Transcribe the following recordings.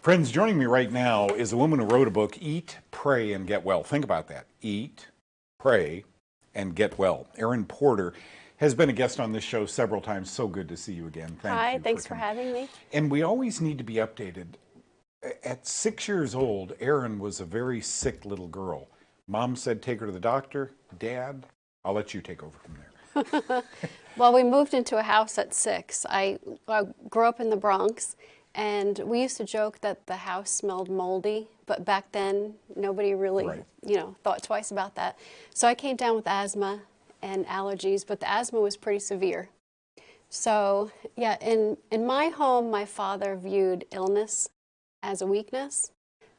Friends, joining me right now is a woman who wrote a book, Eat, Pray, and Get Well. Think about that. Eat, pray, and get well. Erin Porter has been a guest on this show several times. So good to see you again. Thank Hi, you thanks for for coming. having me. And we always need to be updated. At 6 years old, Erin was a very sick little girl. Mom said, take her to the doctor. Dad, I'll let you take over from there. Well, we moved into a house at 6. I grew up in the Bronx, and we used to joke that the house smelled moldy, but back then nobody really, Right. thought twice about that. So I came down with asthma and allergies, but the asthma was pretty severe. So yeah, in my home, my father viewed illness as a weakness.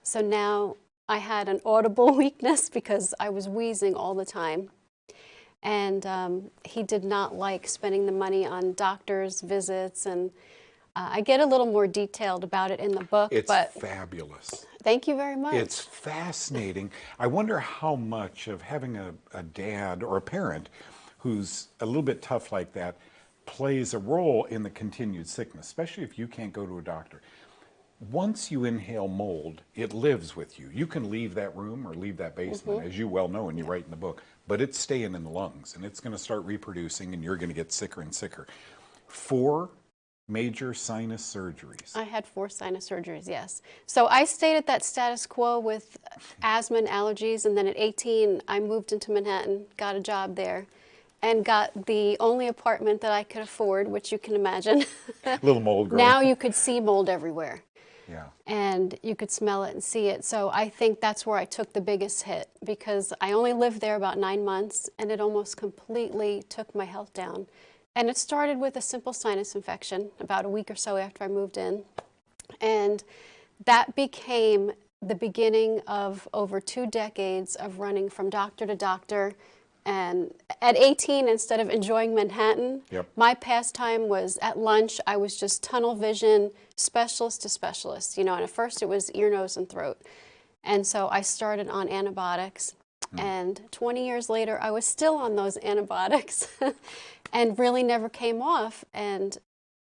So now I had an audible weakness because I was wheezing all the time. And he did not like spending the money on doctor's visits, and I get a little more detailed about it in the book. It's but fabulous. Thank you very much. It's fascinating. I wonder how much of having a dad or a parent who's a little bit tough like that plays a role in the continued sickness, especially if you can't go to a doctor. Once you inhale mold, it lives with you. You can leave that room or leave that basement, as you well know and you write in the book, but it's staying in the lungs and it's going to start reproducing and you're going to get sicker and sicker. 4 major sinus surgeries. I had 4 sinus surgeries, yes. So I stayed at that status quo with asthma and allergies, and then at 18, I moved into Manhattan, got a job there, and got the only apartment that I could afford, which you can imagine. Little mold growing. Now you could see mold everywhere. Yeah. And you could smell it and see it. So I think that's where I took the biggest hit, because I only lived there about 9 months, and it almost completely took my health down. And it started with a simple sinus infection about a week or so after I moved in. And that became the beginning of over 2 decades of running from doctor to doctor. And at 18, instead of enjoying Manhattan, my pastime was at lunch, I was just tunnel vision, specialist to specialist. And at first it was ear, nose, and throat. And so I started on antibiotics. And 20 years later, I was still on those antibiotics and really never came off. And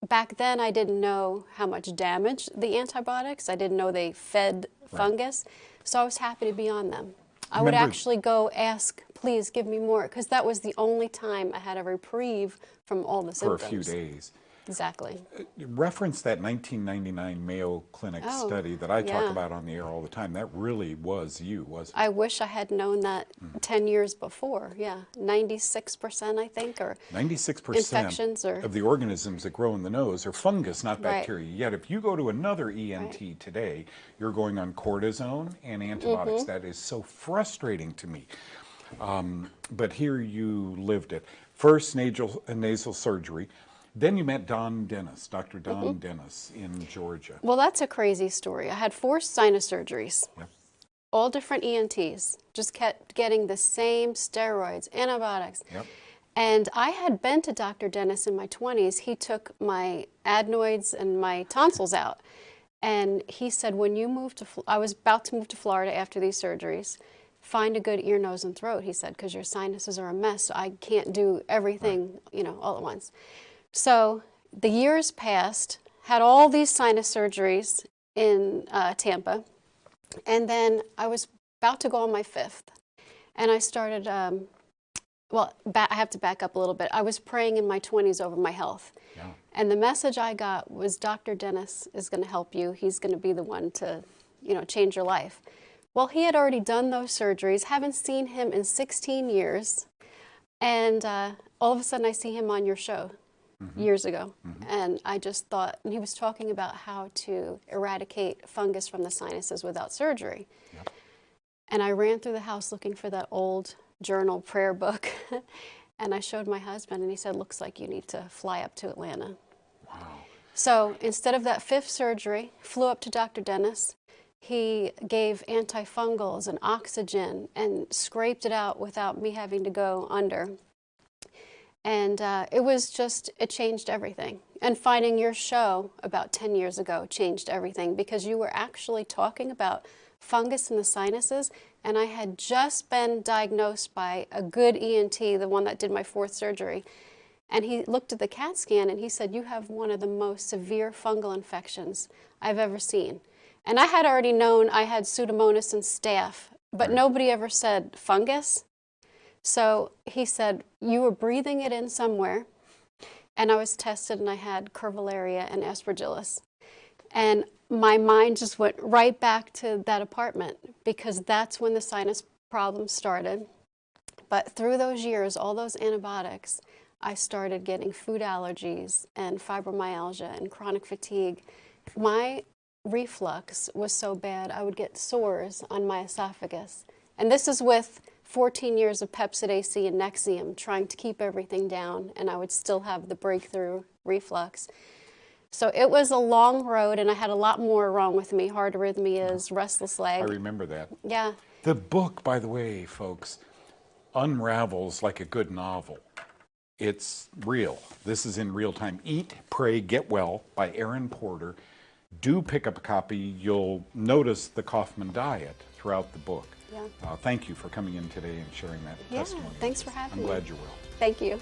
back then, I didn't know how much damage the antibiotics. I didn't know they fed fungus. So I was happy to be on them. I would actually go ask, please give me more, because that was the only time I had a reprieve from all the symptoms. For a few days. Exactly. Reference that 1999 Mayo Clinic study that I talk about on the air all the time. That really was you, wasn't it? I wish I had known that 10 years before. Yeah, 96%, I think, or 96% infections of the organisms that grow in the nose are fungus, not bacteria. Yet if you go to another ENT today, you're going on cortisone and antibiotics. That is so frustrating to me. But here you lived it. First nasal surgery. Then you met Don Dennis, Dr. Don Dennis in Georgia. Well, that's a crazy story. I had 4 sinus surgeries, all different ENTs, just kept getting the same steroids, antibiotics. And I had been to Dr. Dennis in my 20s. He took my adenoids and my tonsils out. And he said, when you move to, I was about to move to Florida after these surgeries, find a good ear, nose, and throat, he said, because your sinuses are a mess. So I can't do everything, all at once. So the years passed, had all these sinus surgeries in Tampa, and then I was about to go on my 5th, and I started, I have to back up a little bit. I was praying in my 20s over my health, and the message I got was Dr. Dennis is going to help you. He's going to be the one to, change your life. Well, he had already done those surgeries, haven't seen him in 16 years, and all of a sudden I see him on your show. Years ago, and I just thought, and he was talking about how to eradicate fungus from the sinuses without surgery. And I ran through the house looking for that old journal prayer book, and I showed my husband, and he said, looks like you need to fly up to Atlanta. Wow. So instead of that 5th surgery, flew up to Dr. Dennis. He gave antifungals and oxygen and scraped it out without me having to go under. And it changed everything. And finding your show about 10 years ago changed everything, because you were actually talking about fungus in the sinuses, and I had just been diagnosed by a good ENT, the one that did my 4th surgery, and he looked at the CAT scan and he said, you have one of the most severe fungal infections I've ever seen. And I had already known I had Pseudomonas and staph, but nobody ever said fungus. So he said, you were breathing it in somewhere. And I was tested and I had Curvularia and Aspergillus. And my mind just went right back to that apartment because that's when the sinus problems started. But through those years, all those antibiotics, I started getting food allergies and fibromyalgia and chronic fatigue. My reflux was so bad, I would get sores on my esophagus. And this is with 14 years of Pepcid AC and Nexium trying to keep everything down, and I would still have the breakthrough reflux. So it was a long road, and I had a lot more wrong with me, heart arrhythmias, restless leg. I remember that. Yeah. The book, by the way, folks, unravels like a good novel. It's real. This is in real time. Eat, Pray, Get Well by Aaron Porter. Do pick up a copy. You'll notice the Kaufman diet throughout the book. Yeah. Thank you for coming in today and sharing that testimony. Thanks for having me. I'm glad you're well. Thank you.